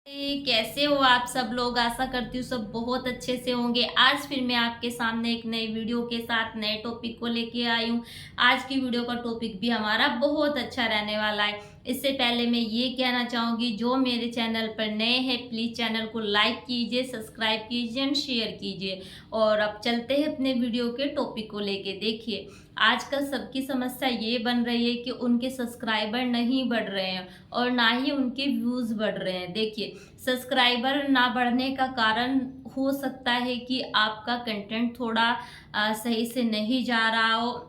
कैसे हो आप सब लोग। आशा करती हूँ सब बहुत अच्छे से होंगे। आज फिर मैं आपके सामने एक नई वीडियो के साथ नए टॉपिक को लेके आई हूँ। आज की वीडियो का टॉपिक भी हमारा बहुत अच्छा रहने वाला है। इससे पहले मैं ये कहना चाहूँगी, जो मेरे चैनल पर नए हैं प्लीज़ चैनल को लाइक कीजिए, सब्सक्राइब कीजिए एंड शेयर कीजिए। और अब चलते हैं अपने वीडियो के टॉपिक को लेके। देखिए, आजकल सबकी समस्या ये बन रही है कि उनके सब्सक्राइबर नहीं बढ़ रहे हैं और ना ही उनके व्यूज़ बढ़ रहे हैं। देखिए, सब्सक्राइबर ना बढ़ने का कारण हो सकता है कि आपका कंटेंट थोड़ा सही से नहीं जा रहा हो,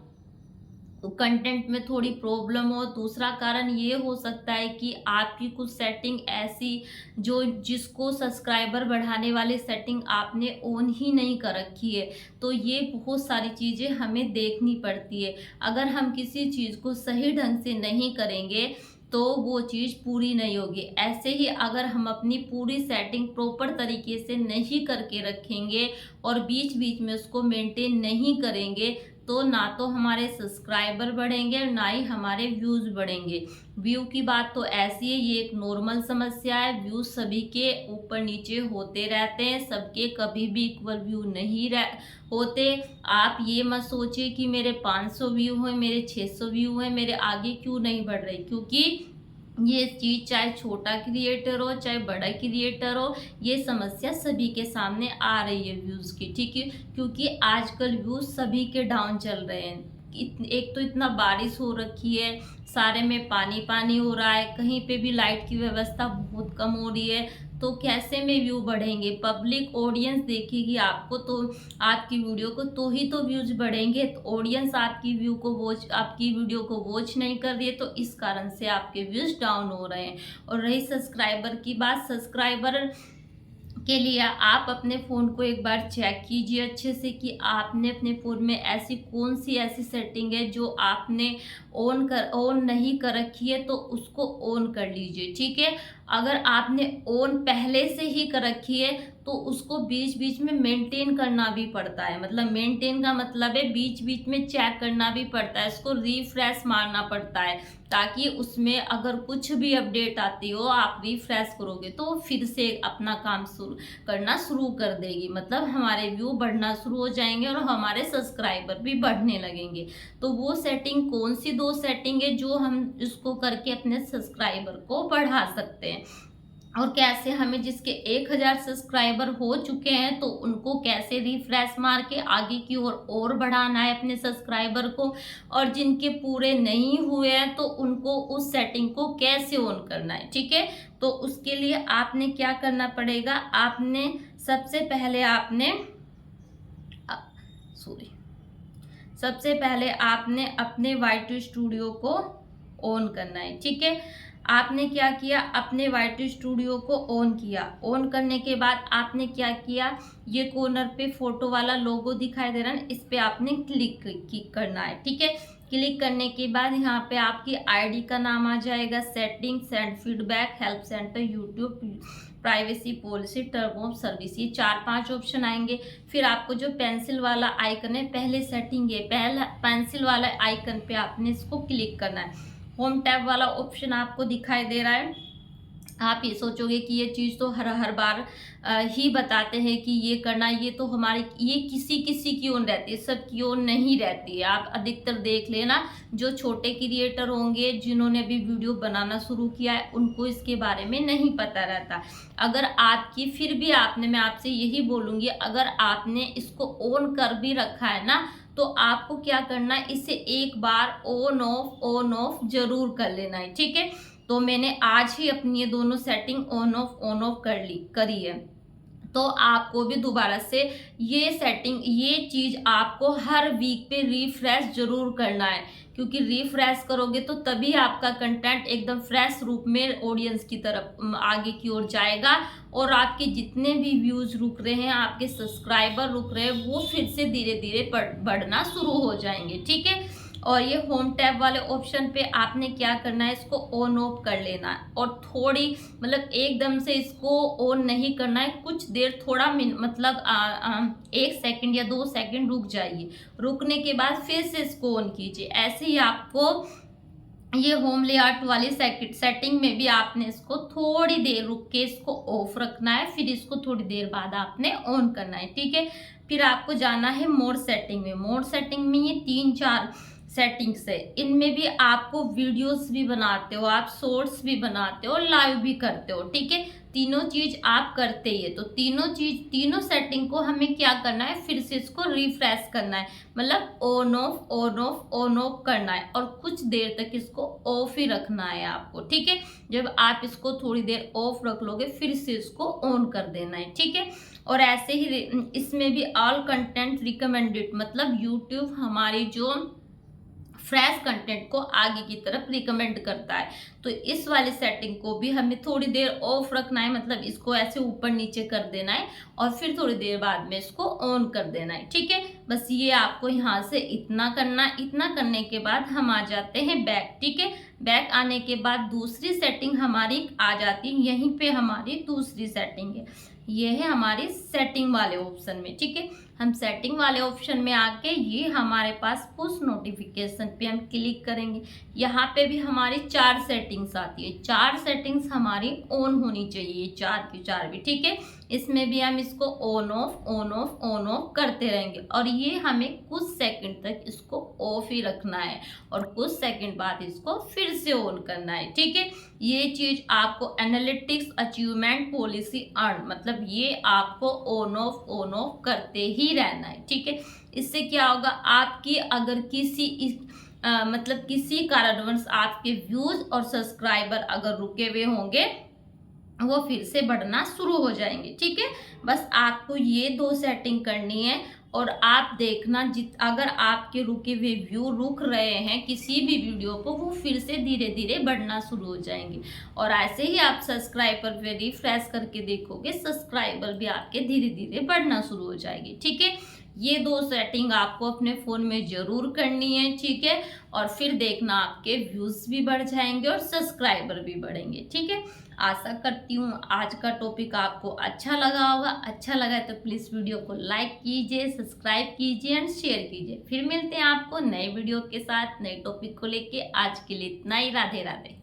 कंटेंट में थोड़ी प्रॉब्लम हो। दूसरा कारण ये हो सकता है कि आपकी कुछ सेटिंग ऐसी जो जिसको सब्सक्राइबर बढ़ाने वाली सेटिंग आपने ऑन ही नहीं कर रखी है। तो ये बहुत सारी चीज़ें हमें देखनी पड़ती है। अगर हम किसी चीज़ को सही ढंग से नहीं करेंगे तो वो चीज़ पूरी नहीं होगी। ऐसे ही अगर हम अपनी पूरी सेटिंग प्रॉपर तरीके से नहीं करके रखेंगे और बीच बीच में उसको मेंटेन नहीं करेंगे तो ना तो हमारे सब्सक्राइबर बढ़ेंगे और ना ही हमारे व्यूज़ बढ़ेंगे। व्यू की बात तो ऐसी है, ये एक नॉर्मल समस्या है। व्यूज़ सभी के ऊपर नीचे होते रहते हैं, सबके कभी भी इक्वल व्यू नहीं होते। आप ये मत सोचिए कि मेरे 500 व्यू हैं, मेरे 600 व्यू हैं, मेरे आगे क्यों नहीं बढ़ रहे। क्योंकि ये चीज़ चाहे छोटा क्रिएटर हो चाहे बड़ा क्रिएटर हो, ये समस्या सभी के सामने आ रही है व्यूज़ की। ठीक है, क्योंकि आजकल व्यूज़ सभी के डाउन चल रहे हैं। एक तो इतना बारिश हो रखी है, सारे में पानी पानी हो रहा है, कहीं पे भी लाइट की व्यवस्था बहुत कम हो रही है। तो कैसे में व्यू बढ़ेंगे। पब्लिक ऑडियंस देखेगी आपको तो आपकी वीडियो को, तो ही तो व्यूज बढ़ेंगे। तो ऑडियंस आपकी वीडियो को वॉच नहीं कर रही है, तो इस कारण से आपके व्यूज डाउन हो रहे हैं। और रही सब्सक्राइबर की बात, सब्सक्राइबर के लिए आप अपने फ़ोन को एक बार चेक कीजिए अच्छे से कि आपने अपने फ़ोन में ऐसी कौन सी ऐसी सेटिंग है जो आपने ऑन नहीं कर रखी है, तो उसको ऑन कर लीजिए। ठीक है, अगर आपने ऑन पहले से ही कर रखी है तो उसको बीच बीच में मेंटेन करना भी पड़ता है। मतलब मेंटेन का मतलब है बीच बीच में चेक करना भी पड़ता है, इसको रिफ्रेश मारना पड़ता है, ताकि उसमें अगर कुछ भी अपडेट आती हो आप रिफ्रेश करोगे तो फिर से अपना काम शुरू करना शुरू कर देगी। मतलब हमारे व्यू बढ़ना शुरू हो जाएंगे और हमारे सब्सक्राइबर भी बढ़ने लगेंगे। तो वो सेटिंग कौन सी दो सेटिंग है जो हम इसको करके अपने सब्सक्राइबर को बढ़ा सकते हैं, और कैसे हमें जिसके 1000 सब्सक्राइबर हो चुके हैं तो उनको कैसे रिफ्रेश मार के आगे की ओर और बढ़ाना है अपने सब्सक्राइबर को, और जिनके पूरे नहीं हुए हैं तो उनको उस सेटिंग को कैसे ऑन करना है। ठीक है, तो उसके लिए आपने क्या करना पड़ेगा, आपने सबसे पहले सॉरी सबसे पहले आपने अपने वाई स्टूडियो को ऑन करना है। ठीक है, आपने क्या किया, अपने वाई स्टूडियो को ऑन किया। ऑन करने के बाद आपने क्या किया, ये कॉर्नर पे फोटो वाला लोगो दिखाई दे रहा है, इस पे आपने क्लिक करना है। ठीक है, क्लिक करने के बाद यहाँ पे आपकी आईडी का नाम आ जाएगा, setting, send feedback, help centre, YouTube, privacy policy, term of service, ये 4-5 ऑप्शन आएंगे। फिर आपको जो पेंसिल वाला आइकन है, पहले सेटिंग है, पहला पेंसिल वाला आइकन पे आपने इसको क्लिक करना है। होम टैब वाला ऑप्शन आपको दिखाई दे रहा है। आप ये सोचोगे कि ये चीज़ तो हर हर बार ही बताते हैं कि ये करना, ये तो हमारे ये किसी किसी की ओन रहती है, सब की ओन नहीं रहती है। आप अधिकतर देख लेना, जो छोटे क्रिएटर होंगे जिन्होंने अभी वीडियो बनाना शुरू किया है उनको इसके बारे में नहीं पता रहता। अगर आपकी फिर भी आपने, मैं आपसे यही बोलूँगी, अगर आपने इसको ऑन कर भी रखा है ना, तो आपको क्या करना है, इसे एक बार ऑन ऑफ जरूर कर लेना है। ठीक है, तो मैंने आज ही अपनी ये दोनों सेटिंग ऑन ऑफ करी है। तो आपको भी दोबारा से ये सेटिंग, ये चीज़ आपको हर वीक पे रिफ्रेश जरूर करना है, क्योंकि रिफ्रेश करोगे तो तभी आपका कंटेंट एकदम फ्रेश रूप में ऑडियंस की तरफ आगे की ओर जाएगा, और आपके जितने भी व्यूज़ रुक रहे हैं, आपके सब्सक्राइबर रुक रहे हैं, वो फिर से धीरे धीरे बढ़ना शुरू हो जाएंगे। ठीक है, और ये होम टैब वाले ऑप्शन पे आपने क्या करना है, इसको ऑन ऑफ कर लेना है, और थोड़ी मतलब एकदम से इसको ऑन नहीं करना है, कुछ देर थोड़ा मतलब 1 सेकंड या 2 सेकंड रुक जाइए। रुकने के बाद फिर से इसको ऑन कीजिए। ऐसे ही आपको ये होम लेआउट वाली सेटिंग में भी आपने इसको थोड़ी देर रुक के इसको ऑफ रखना है, फिर इसको थोड़ी देर बाद आपने ऑन करना है, ठीक है। फिर आपको जाना है मोड सेटिंग में। मोड सेटिंग में ये 3-4 सेटिंग्स है, इनमें भी आपको वीडियोस भी बनाते हो आप, शॉर्ट्स भी बनाते हो, लाइव भी करते हो, ठीक है। तीनों चीज आप करते ही है, तो तीनों सेटिंग को हमें क्या करना है, फिर से इसको रिफ्रेश करना है, मतलब on off on off on off करना है और कुछ देर तक इसको ऑफ ही रखना है आपको, ठीक है। जब आप इसको थोड़ी देर ऑफ रख लोगे फिर से इसको ऑन कर देना है, ठीक है। और ऐसे ही इसमें भी ऑल कंटेंट रिकमेंडेड, मतलब यूट्यूब हमारी जो फ्रेश कंटेंट को आगे की तरफ रिकमेंड करता है, तो इस वाली सेटिंग को भी हमें थोड़ी देर ऑफ रखना है, मतलब इसको ऐसे ऊपर नीचे कर देना है और फिर थोड़ी देर बाद में इसको ऑन कर देना है, ठीक है। बस ये आपको यहाँ से इतना करना, इतना करने के बाद हम आ जाते हैं बैक, ठीक है। बैक आने के बाद दूसरी सेटिंग हमारी आ जाती है, यहीं पे हमारी दूसरी सेटिंग है, ये है हमारी सेटिंग वाले ऑप्शन में, ठीक है। हम सेटिंग वाले ऑप्शन में आके ये हमारे पास पुश नोटिफिकेशन पे हम क्लिक करेंगे। यहाँ पे भी हमारी 4 सेटिंग्स आती है, 4 सेटिंग्स हमारी ऑन होनी चाहिए, 4 की 4 भी, ठीक है। इसमें भी हम इसको on off on off on off करते रहेंगे और ये हमें कुछ सेकंड तक इसको ऑफ ही रखना है और कुछ सेकंड बाद इसको फिर से ऑन करना है, ठीक है। ये चीज आपको एनालिटिक्स अचीवमेंट पॉलिसी अर्न, मतलब ये आपको ऑन ऑफ करते ही रहना है, ठीक है। इससे क्या होगा, आपकी अगर मतलब किसी कारणवश आपके व्यूज और सब्सक्राइबर अगर रुके हुए होंगे वो फिर से बढ़ना शुरू हो जाएंगे, ठीक है। बस आपको ये 2 सेटिंग करनी है और आप देखना अगर आपके रुके हुए व्यू रुक रहे हैं किसी भी वीडियो को, वो फिर से धीरे धीरे बढ़ना शुरू हो जाएंगे। और ऐसे ही आप सब्सक्राइबर पे रिफ्रेश करके देखोगे, सब्सक्राइबर भी आपके धीरे धीरे बढ़ना शुरू हो जाएंगे, ठीक है। ये 2 सेटिंग आपको अपने फ़ोन में ज़रूर करनी है, ठीक है। और फिर देखना आपके व्यूज़ भी बढ़ जाएंगे और सब्सक्राइबर भी बढ़ेंगे, ठीक है। आशा करती हूँ आज का टॉपिक आपको अच्छा लगा होगा। अच्छा लगा है तो प्लीज़ वीडियो को लाइक कीजिए, सब्सक्राइब कीजिए एंड शेयर कीजिए। फिर मिलते हैं आपको नए वीडियो के साथ, नए टॉपिक को लेके। आज के लिए इतना ही। राधे राधे।